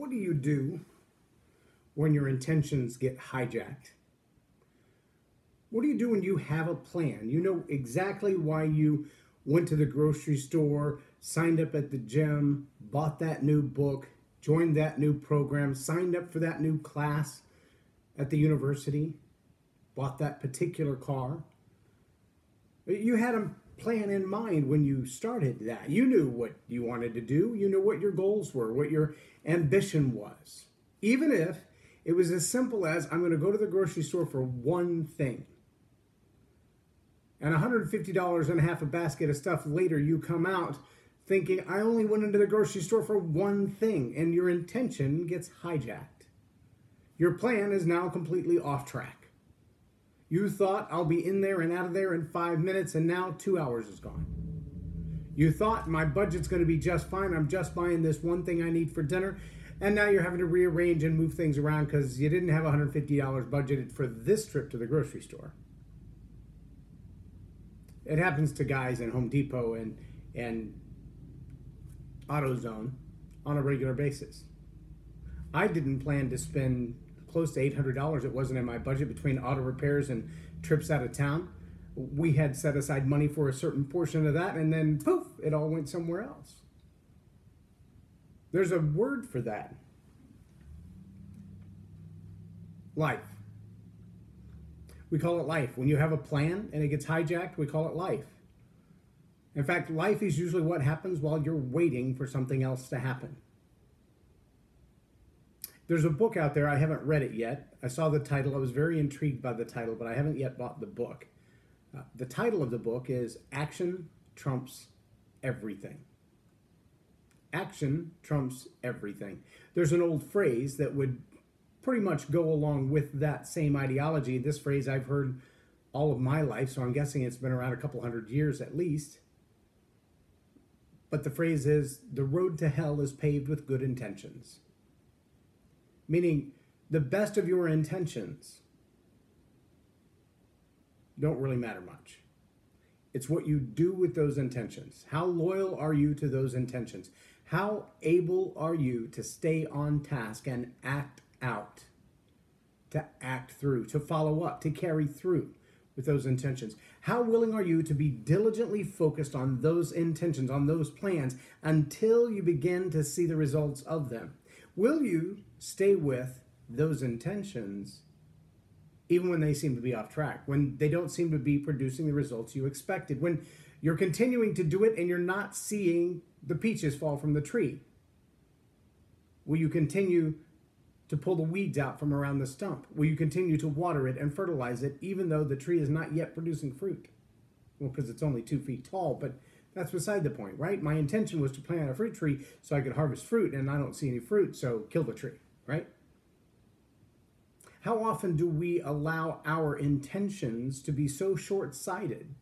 What do you do when your intentions get hijacked? What do you do when you have a plan? You know exactly why you went to the grocery store, signed up at the gym, bought that new book, joined that new program, signed up for that new class at the university, bought that particular car. You had a plan in mind when you started that. You knew what you wanted to do. You knew what your goals were, what your ambition was. Even if it was as simple as, I'm going to go to the grocery store for one thing. And $150 and a half a basket of stuff later, you come out thinking, I only went into the grocery store for one thing, and your intention gets hijacked. Your plan is now completely off track. You thought, I'll be in there and out of there in 5 minutes, and now 2 hours is gone. You thought, my budget's going to be just fine. I'm just buying this one thing I need for dinner, and now you're having to rearrange and move things around because you didn't have $150 budgeted for this trip to the grocery store. It happens to guys in Home Depot and AutoZone on a regular basis. I didn't plan to spend close to $800. It wasn't in my budget between auto repairs and trips out of town. We had set aside money for a certain portion of that, and then poof, it all went somewhere else. There's a word for that. Life. We call it life. When you have a plan and it gets hijacked, we call it life. In fact, life is usually what happens while you're waiting for something else to happen. There's a book out there. I haven't read it yet. I saw the title. I was very intrigued by the title, but I haven't yet bought the book. The title of the book is Action Trumps Everything. Action trumps everything. There's an old phrase that would pretty much go along with that same ideology. This phrase I've heard all of my life, so I'm guessing it's been around a couple hundred years at least. But the phrase is, the road to hell is paved with good intentions. Meaning, the best of your intentions don't really matter much. It's what you do with those intentions. How loyal are you to those intentions? How able are you to stay on task and act out, to act through, to follow up, to carry through with those intentions? How willing are you to be diligently focused on those intentions, on those plans, until you begin to see the results of them? Will you stay with those intentions even when they seem to be off track, when they don't seem to be producing the results you expected, when you're continuing to do it and you're not seeing the peaches fall from the tree? Will you continue to pull the weeds out from around the stump? Will you continue to water it and fertilize it even though the tree is not yet producing fruit? Well, because it's only 2 feet tall, but that's beside the point, right? My intention was to plant a fruit tree so I could harvest fruit, and I don't see any fruit, so kill the tree, right? How often do we allow our intentions to be so short-sighted?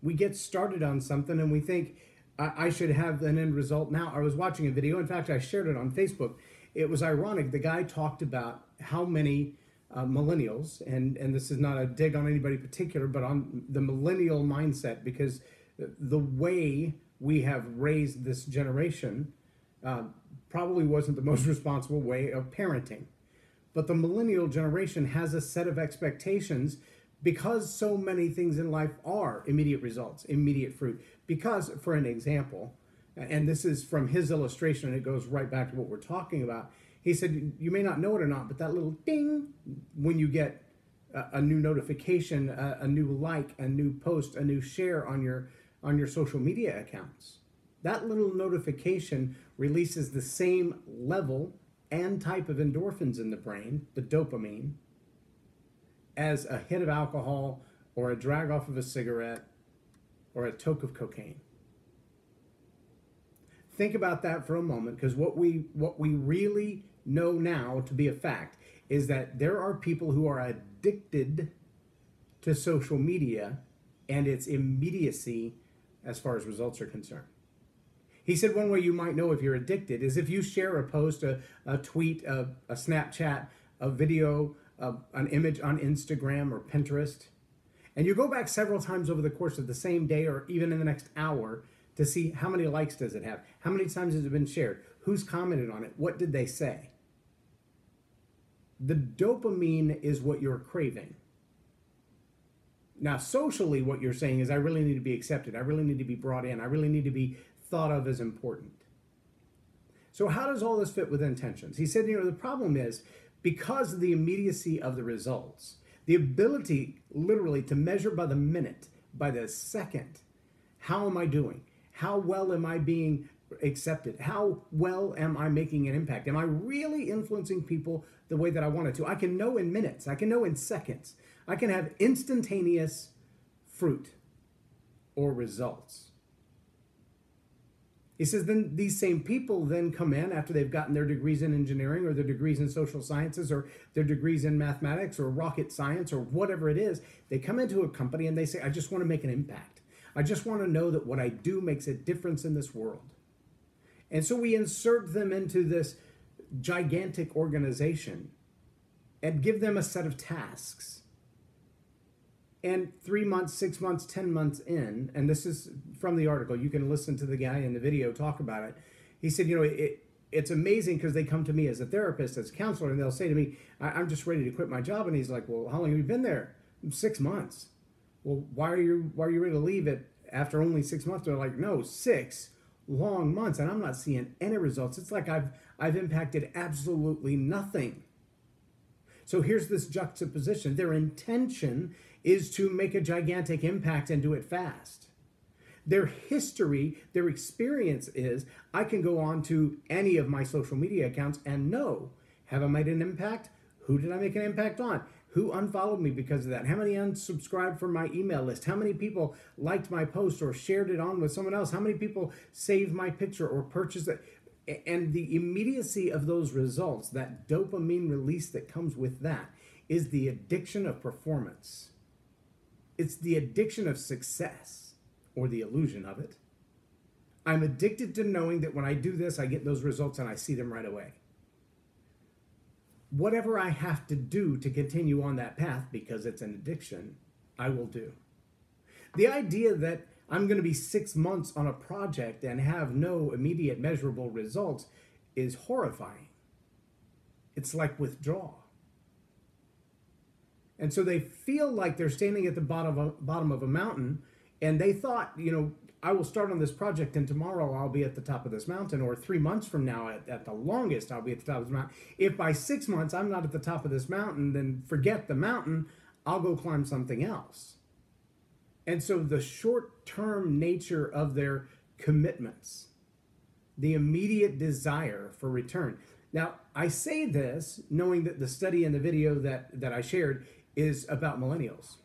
We get started on something and we think, I should have an end result now. I was watching a video. In fact, I shared it on Facebook. It was ironic. The guy talked about how many millennials, and this is not a dig on anybody particular, but on the millennial mindset, because the way we have raised this generation probably wasn't the most responsible way of parenting. But the millennial generation has a set of expectations because so many things in life are immediate results, immediate fruit. Because, for an example, and this is from his illustration, and it goes right back to what we're talking about. He said, you may not know it or not, but that little ding when you get a new notification, a new like, a new post, a new share on your social media accounts, that little notification releases the same level and type of endorphins in the brain, the dopamine, as a hit of alcohol or a drag off of a cigarette or a toke of cocaine. Think about that for a moment, because what we really know now to be a fact is that there are people who are addicted to social media and its immediacy as far as results are concerned. He said one way you might know if you're addicted is if you share a post, a tweet, a Snapchat, a video, an image on Instagram or Pinterest, and you go back several times over the course of the same day or even in the next hour to see how many likes does it have, how many times has it been shared, Who's commented on it? What did they say? The dopamine is what you're craving. Now, socially, what you're saying is, I really need to be accepted. I really need to be brought in. I really need to be thought of as important. So how does all this fit with intentions? He said, the problem is, because of the immediacy of the results, the ability literally to measure by the minute, by the second, how am I doing? How well am I being accepted? How well am I making an impact? Am I really influencing people the way that I wanted to? I can know in minutes. I can know in seconds. I can have instantaneous fruit or results. He says, then these same people then come in after they've gotten their degrees in engineering or their degrees in social sciences or their degrees in mathematics or rocket science or whatever it is. They come into a company and they say, I just want to make an impact. I just want to know that what I do makes a difference in this world. And so we insert them into this gigantic organization and give them a set of tasks. And 3 months, 6 months, 10 months in, and this is from the article, you can listen to the guy in the video talk about it. He said, it's amazing because they come to me as a therapist, as a counselor, and they'll say to me, I'm just ready to quit my job. And he's like, well, how long have you been there? 6 months. Well, why are you ready to leave it after only 6 months? They're like, no, 6 long months, and I'm not seeing any results. It's like I've impacted absolutely nothing. So here's this juxtaposition. Their intention is to make a gigantic impact and do it fast. Their history, their experience is, I can go on to any of my social media accounts and know, have I made an impact? Who did I make an impact on? Who unfollowed me because of that? How many unsubscribed from my email list? How many people liked my post or shared it on with someone else? How many people saved my picture or purchased it? And the immediacy of those results, that dopamine release that comes with that, is the addiction of performance. It's the addiction of success, or the illusion of it. I'm addicted to knowing that when I do this, I get those results and I see them right away. Whatever I have to do to continue on that path, because it's an addiction, I will do. The idea that I'm going to be 6 months on a project and have no immediate measurable results is horrifying. It's like withdrawal. And so they feel like they're standing at the bottom of a mountain, and they thought, I will start on this project and tomorrow I'll be at the top of this mountain, or 3 months from now at the longest I'll be at the top of the mountain. If by 6 months I'm not at the top of this mountain, then forget the mountain, I'll go climb something else. And so the short-term nature of their commitments, the immediate desire for return. Now, I say this knowing that the study in the video that I shared is about millennials.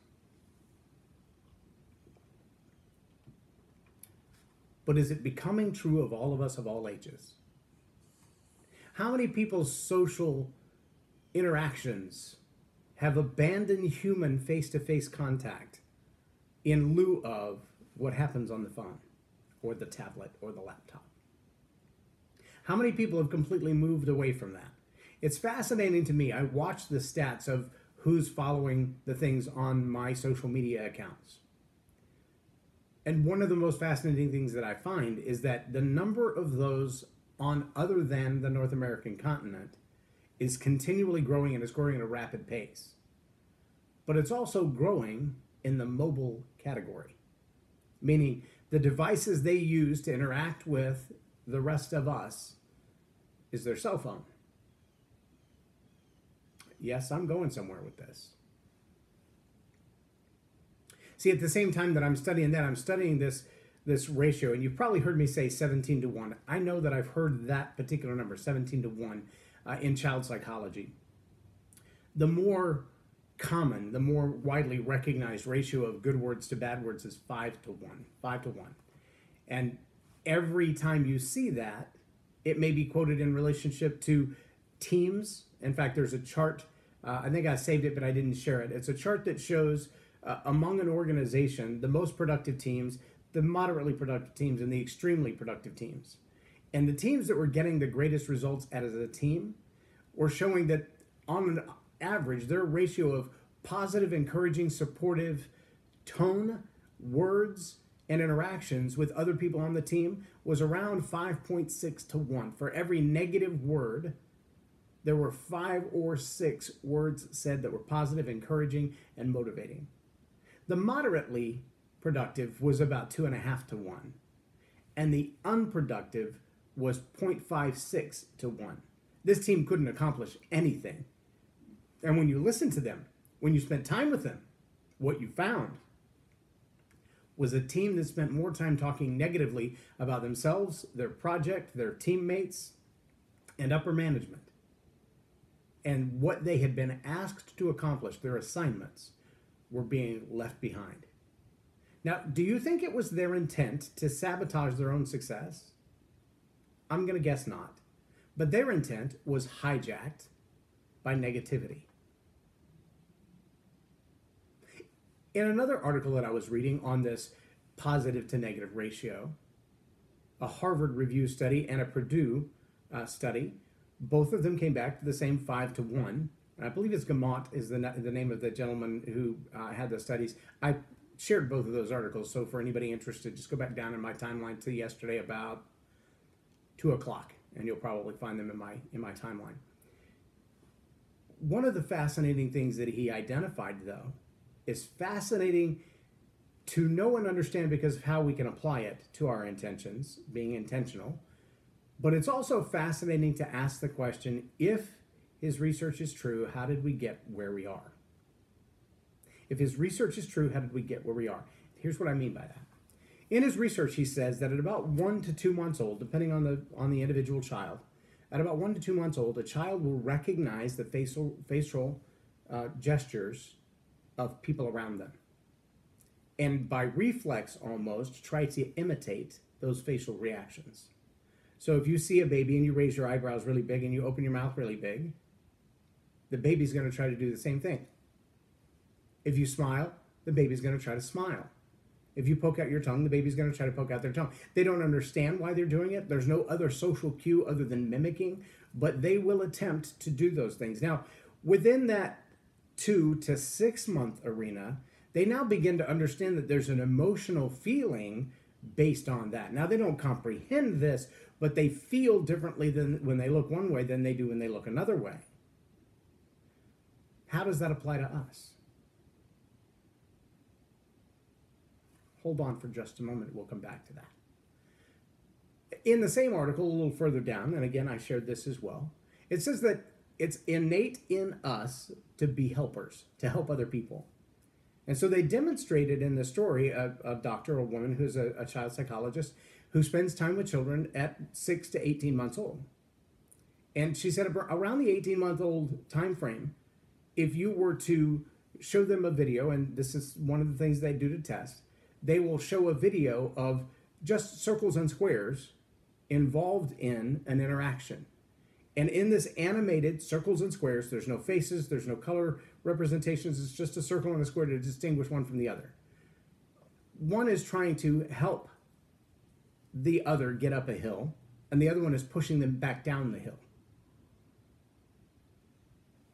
But is it becoming true of all of us of all ages? How many people's social interactions have abandoned human face-to-face contact in lieu of what happens on the phone or the tablet or the laptop? How many people have completely moved away from that? It's fascinating to me. I watch the stats of who's following the things on my social media accounts. And one of the most fascinating things that I find is that the number of those on other than the North American continent is continually growing, and it's growing at a rapid pace. But it's also growing in the mobile category, meaning the devices they use to interact with the rest of us is their cell phone. Yes, I'm going somewhere with this. See, at the same time that I'm studying that, I'm studying this ratio, and you've probably heard me say 17 to 1. I know that I've heard that particular number, 17 to 1, in child psychology. The more common, the more widely recognized ratio of good words to bad words is 5 to 1, 5 to 1. And every time you see that, it may be quoted in relationship to teams. In fact, there's a chart, I think I saved it, but I didn't share it. It's a chart that shows among an organization, the most productive teams, the moderately productive teams, and the extremely productive teams. And the teams that were getting the greatest results as a team were showing that on an average, their ratio of positive, encouraging, supportive tone, words, and interactions with other people on the team was around 5.6 to 1. For every negative word, there were 5 or 6 words said that were positive, encouraging, and motivating. The moderately productive was about 2.5 to 1, and the unproductive was 0.56 to 1. This team couldn't accomplish anything. And when you listened to them, when you spent time with them, what you found was a team that spent more time talking negatively about themselves, their project, their teammates, and upper management, and what they had been asked to accomplish, their assignments, were being left behind. Now, do you think it was their intent to sabotage their own success? I'm going to guess not. But their intent was hijacked by negativity. In another article that I was reading on this positive to negative ratio, a Harvard Review study and a Purdue study, both of them came back to the same 5 to 1. I believe it's Gamont is the name of the gentleman who had the studies. I shared both of those articles, so for anybody interested, just go back down in my timeline to yesterday about 2 o'clock, and you'll probably find them in my timeline. One of the fascinating things that he identified, though, is fascinating to know and understand because of how we can apply it to our intentions, being intentional. But it's also fascinating to ask the question, if his research is true, how did we get where we are? If his research is true, how did we get where we are? Here's what I mean by that. In his research, he says that at about 1 to 2 months old, depending on the individual child, at about 1 to 2 months old, a child will recognize the facial gestures of people around them, and by reflex almost try to imitate those facial reactions. So if you see a baby and you raise your eyebrows really big and you open your mouth really big, the baby's going to try to do the same thing. If you smile, the baby's going to try to smile. If you poke out your tongue, the baby's going to try to poke out their tongue. They don't understand why they're doing it. There's no other social cue other than mimicking, but they will attempt to do those things. Now, within that 2 to 6 month arena, they now begin to understand that there's an emotional feeling based on that. Now, they don't comprehend this, but they feel differently than when they look one way than they do when they look another way. How does that apply to us? Hold on for just a moment. We'll come back to that. In the same article, a little further down, and again, I shared this as well, it says that it's innate in us to be helpers, to help other people. And so they demonstrated in the story a doctor, a woman who's a child psychologist, who spends time with children at 6 to 18 months old. And she said around the 18-month-old time frame, if you were to show them a video, and this is one of the things they do to test, they will show a video of just circles and squares involved in an interaction. And in this animated circles and squares, there's no faces, there's no color representations, it's just a circle and a square to distinguish one from the other. One is trying to help the other get up a hill, and the other one is pushing them back down the hill.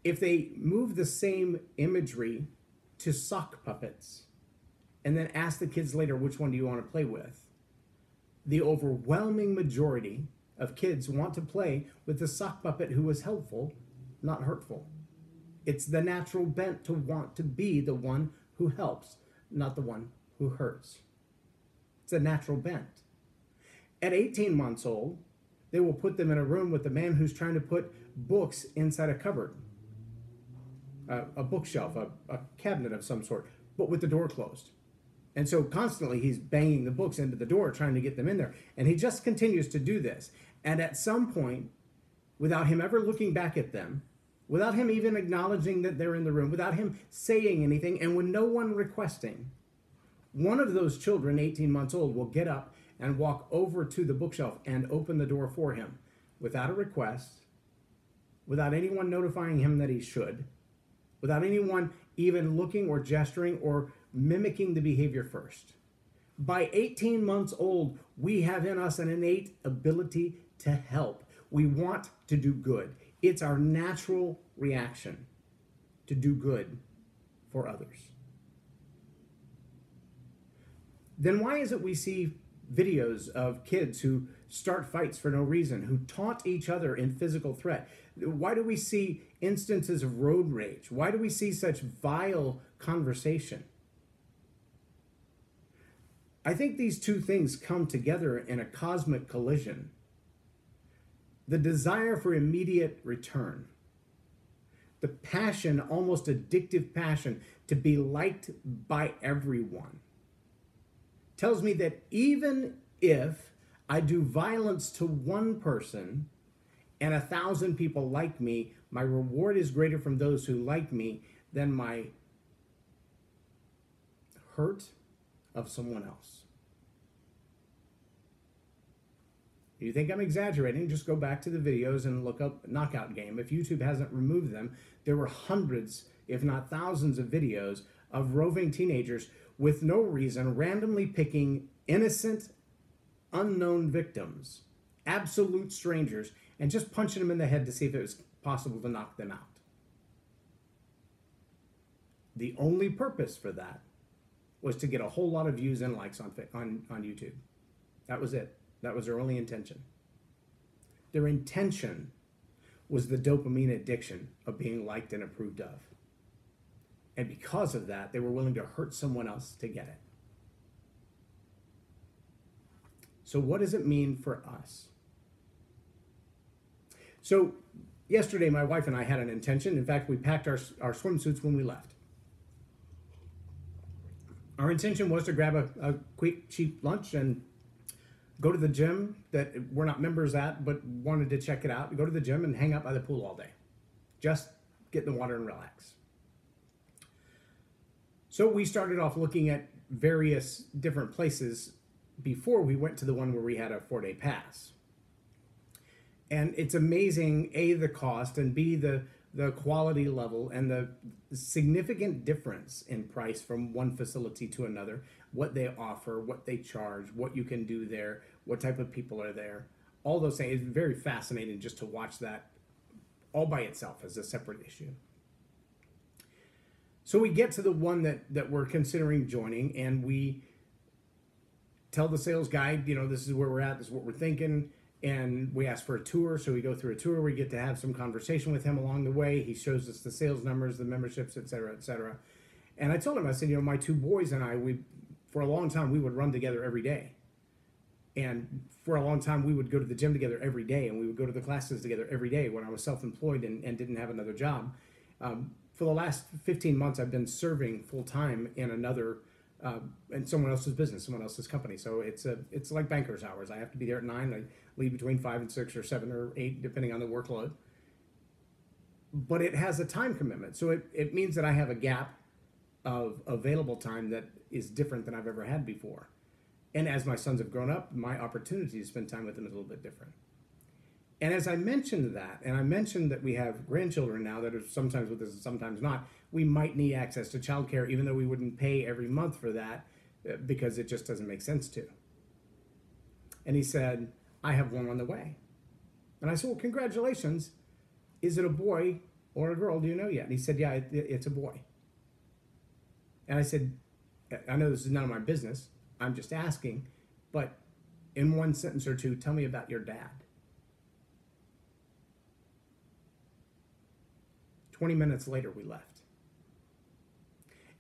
If they move the same imagery to sock puppets, and then ask the kids later, which one do you want to play with? The overwhelming majority of kids want to play with the sock puppet who was helpful, not hurtful. It's the natural bent to want to be the one who helps, not the one who hurts. It's a natural bent. At 18 months old, they will put them in a room with the man who's trying to put books inside a cupboard, a bookshelf, a cabinet of some sort, but with the door closed. And so constantly he's banging the books into the door, trying to get them in there. And he just continues to do this. And at some point, without him ever looking back at them, without him even acknowledging that they're in the room, without him saying anything, and with no one requesting, one of those children, 18 months old, will get up and walk over to the bookshelf and open the door for him without a request, without anyone notifying him that he should, without anyone even looking or gesturing or mimicking the behavior first. By 18 months old, we have in us an innate ability to help. We want to do good. It's our natural reaction to do good for others. then why is it we see videos of kids who start fights for no reason, who taunt each other in physical threat? Why do we see instances of road rage? Why do we see such vile conversation? I think these two things come together in a cosmic collision. The desire for immediate return, the passion, almost addictive passion, to be liked by everyone, tells me that even if I do violence to one person and 1,000 people like me, my reward is greater from those who like me than my hurt of someone else. You think I'm exaggerating? Just go back to the videos and look up Knockout Game. If YouTube hasn't removed them, there were hundreds, if not thousands, of videos of roving teenagers with no reason, randomly picking innocent, unknown victims, absolute strangers, and just punching them in the head to see if it was possible to knock them out. The only purpose for that was to get a whole lot of views and likes on YouTube. That was it. That was their only intention. Their intention was the dopamine addiction of being liked and approved of. And because of that, they were willing to hurt someone else to get it. So what does it mean for us? So yesterday, my wife and I had an intention. In fact, we packed our swimsuits when we left. Our intention was to grab a quick, cheap lunch and go to the gym that we're not members at, but wanted to check it out. Go to the gym and hang out by the pool all day. Just get in the water and relax. So we started off looking at various different places before we went to the one where we had a 4-day pass. And it's amazing, A, the cost, and B, the quality level and the significant difference in price from one facility to another, what they offer, what they charge, what you can do there, what type of people are there. All those things. It's very fascinating just to watch that all by itself as a separate issue. So we get to the one that we're considering joining, and we tell the sales guy, this is where we're at, this is what we're thinking. And we ask for a tour, so we go through a tour. We get to have some conversation with him along the way. He shows us the sales numbers, the memberships, et cetera, et cetera. And I told him, I said, my two boys and I, for a long time, we would run together every day. And for a long time, we would go to the gym together every day, and we would go to the classes together every day when I was self-employed and didn't have another job. For the last 15 months, I've been serving full-time in in someone else's business, someone else's company. So it's like banker's hours. I have to be there at 9. I leave between 5 and 6 or 7 or 8, depending on the workload. But it has a time commitment. So it means that I have a gap of available time that is different than I've ever had before. And as my sons have grown up, my opportunity to spend time with them is a little bit different. And as I mentioned that, and I mentioned that we have grandchildren now that are sometimes with us and sometimes not, we might need access to childcare, even though we wouldn't pay every month for that because it just doesn't make sense to. And he said, I have one on the way. And I said, well, congratulations. Is it a boy or a girl? Do you know yet? And he said, yeah, it's a boy. And I said, I know this is none of my business. I'm just asking, but in one sentence or two, tell me about your dad. 20 minutes later, we left.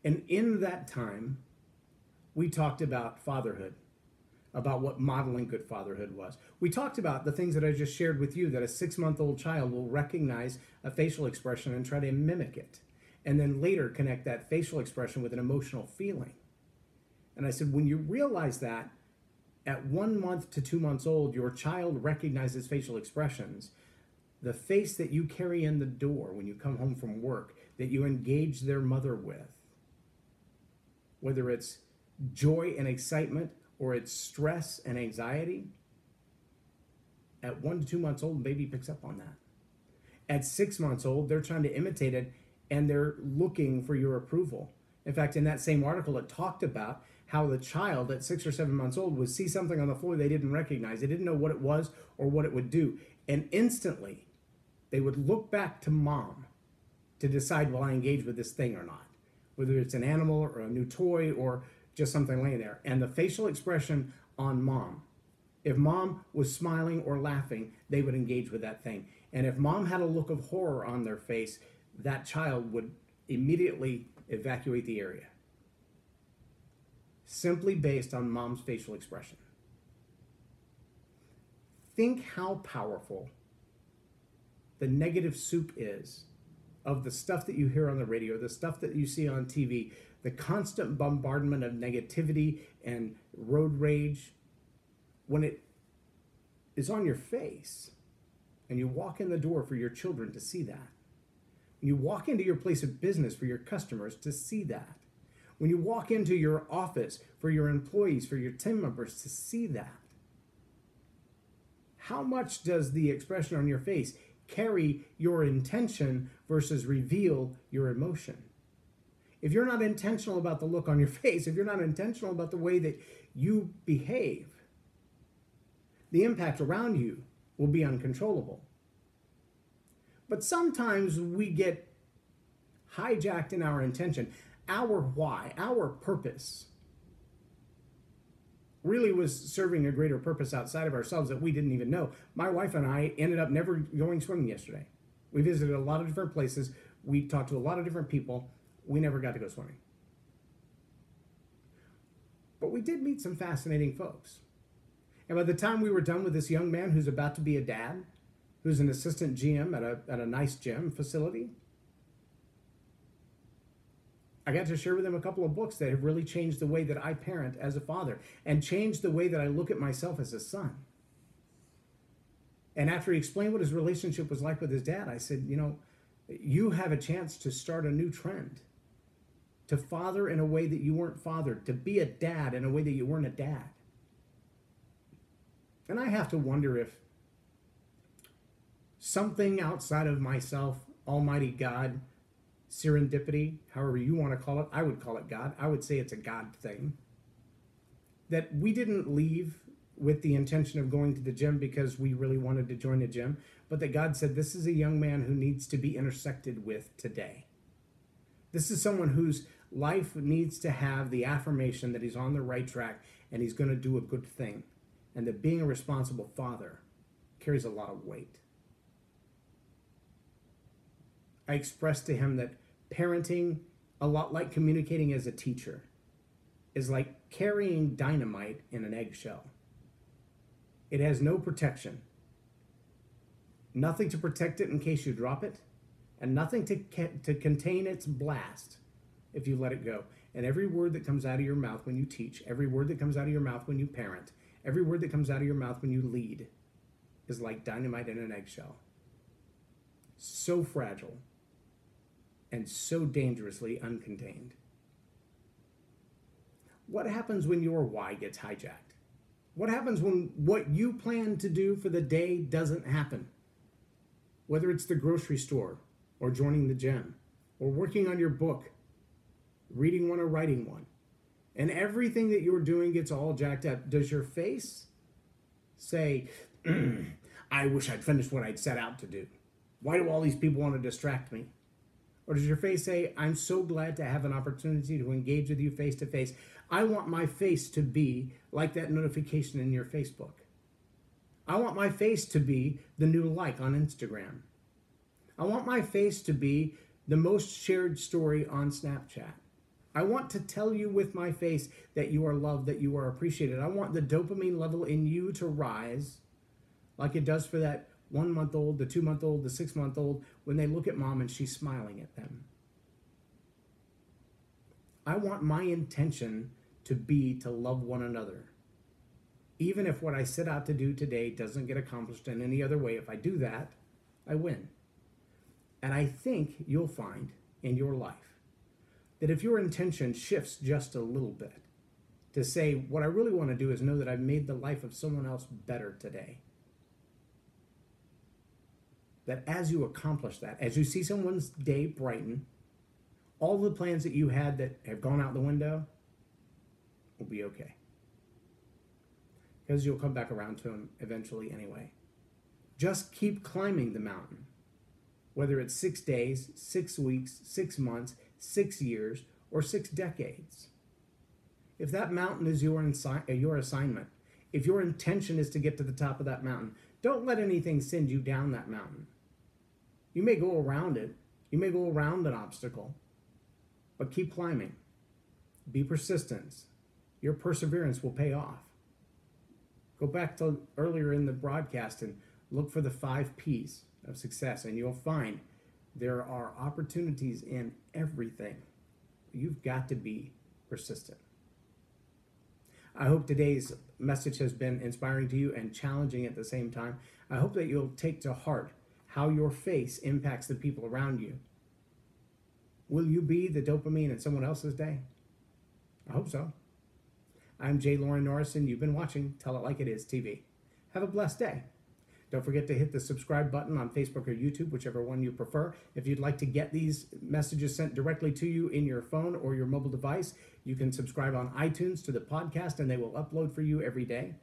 And in that time, we talked about fatherhood, about what modeling good fatherhood was. We talked about the things that I just shared with you, that a 6-month-old child will recognize a facial expression and try to mimic it, and then later connect that facial expression with an emotional feeling. And I said, when you realize that at 1 month to 2 months old, your child recognizes facial expressions, the face that you carry in the door when you come home from work, that you engage their mother with, whether it's joy and excitement or it's stress and anxiety, at 1 to 2 months old, the baby picks up on that. At 6 months old, they're trying to imitate it, and they're looking for your approval. In fact, in that same article, it talked about how the child at 6 or 7 months old would see something on the floor they didn't recognize. They didn't know what it was or what it would do. And instantly, they would look back to mom to decide, will I engage with this thing or not? Whether it's an animal or a new toy or just something laying there. And the facial expression on mom, if mom was smiling or laughing, they would engage with that thing. And if mom had a look of horror on their face, that child would immediately evacuate the area. Simply based on mom's facial expression. Think how powerful the negative soup is of the stuff that you hear on the radio, the stuff that you see on TV, the constant bombardment of negativity and road rage. When it is on your face and you walk in the door for your children to see that, when you walk into your place of business for your customers to see that, when you walk into your office for your employees, for your team members to see that, how much does the expression on your face carry your intention versus reveal your emotion? If you're not intentional about the look on your face, if you're not intentional about the way that you behave, the impact around you will be uncontrollable. But sometimes we get hijacked in our intention. Our why, our purpose, really was serving a greater purpose outside of ourselves that we didn't even know. My wife and I ended up never going swimming yesterday. We visited a lot of different places. We talked to a lot of different people. We never got to go swimming. But we did meet some fascinating folks. And by the time we were done with this young man who's about to be a dad, who's an assistant GM at a nice gym facility, I got to share with him a couple of books that have really changed the way that I parent as a father and changed the way that I look at myself as a son. And after he explained what his relationship was like with his dad, I said, you know, you have a chance to start a new trend, to father in a way that you weren't fathered, to be a dad in a way that you weren't a dad. And I have to wonder if something outside of myself, Almighty God, serendipity, however you want to call it, I would call it God. I would say it's a God thing. That we didn't leave with the intention of going to the gym because we really wanted to join a gym, but that God said, this is a young man who needs to be intersected with today. This is someone whose life needs to have the affirmation that he's on the right track and he's going to do a good thing. And that being a responsible father carries a lot of weight. I expressed to him that parenting, a lot like communicating as a teacher, is like carrying dynamite in an eggshell. It has no protection. Nothing to protect it in case you drop it, and nothing to contain its blast if you let it go. And every word that comes out of your mouth when you teach, every word that comes out of your mouth when you parent, every word that comes out of your mouth when you lead is like dynamite in an eggshell. So fragile and so dangerously uncontained. What happens when your why gets hijacked? What happens when what you plan to do for the day doesn't happen? Whether it's the grocery store, or joining the gym, or working on your book, reading one or writing one, and everything that you're doing gets all jacked up. Does your face say, I wish I'd finished what I'd set out to do? Why do all these people want to distract me? Or does your face say, I'm so glad to have an opportunity to engage with you face to face. I want my face to be like that notification in your Facebook. I want my face to be the new like on Instagram. I want my face to be the most shared story on Snapchat. I want to tell you with my face that you are loved, that you are appreciated. I want the dopamine level in you to rise like it does for that 1-month-old, the 2-month-old, the 6-month-old, when they look at mom and she's smiling at them. I want my intention to be to love one another. Even if what I set out to do today doesn't get accomplished in any other way, if I do that, I win. And I think you'll find in your life that if your intention shifts just a little bit to say, what I really want to do is know that I've made the life of someone else better today. That as you accomplish that, as you see someone's day brighten, all the plans that you had that have gone out the window will be okay. Because you'll come back around to them eventually anyway. Just keep climbing the mountain. Whether it's 6 days, 6 weeks, 6 months, 6 years, or 6 decades. If that mountain is your assignment, if your intention is to get to the top of that mountain, don't let anything send you down that mountain. You may go around it. You may go around an obstacle, but keep climbing. Be persistent. Your perseverance will pay off. Go back to earlier in the broadcast and look for the 5 P's of success, and you'll find there are opportunities in everything. You've got to be persistent. I hope today's message has been inspiring to you and challenging at the same time. I hope that you'll take to heart how your face impacts the people around you. Will you be the dopamine in someone else's day? I hope so. I'm J Loren Norris, and you've been watching Tell It Like It Is TV. Have a blessed day. Don't forget to hit the subscribe button on Facebook or YouTube, whichever one you prefer. If you'd like to get these messages sent directly to you in your phone or your mobile device, you can subscribe on iTunes to the podcast, and they will upload for you every day.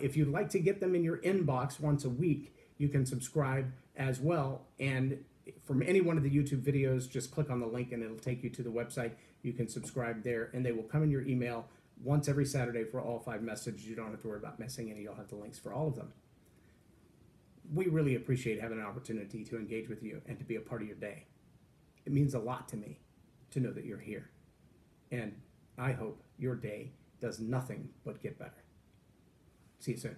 If you'd like to get them in your inbox once a week, you can subscribe as well. And from any one of the YouTube videos, just click on the link and it'll take you to the website. You can subscribe there, and they will come in your email once every Saturday for all 5 messages. You don't have to worry about missing any. You'll have the links for all of them. We really appreciate having an opportunity to engage with you and to be a part of your day. It means a lot to me to know that you're here. And I hope your day does nothing but get better. See you soon.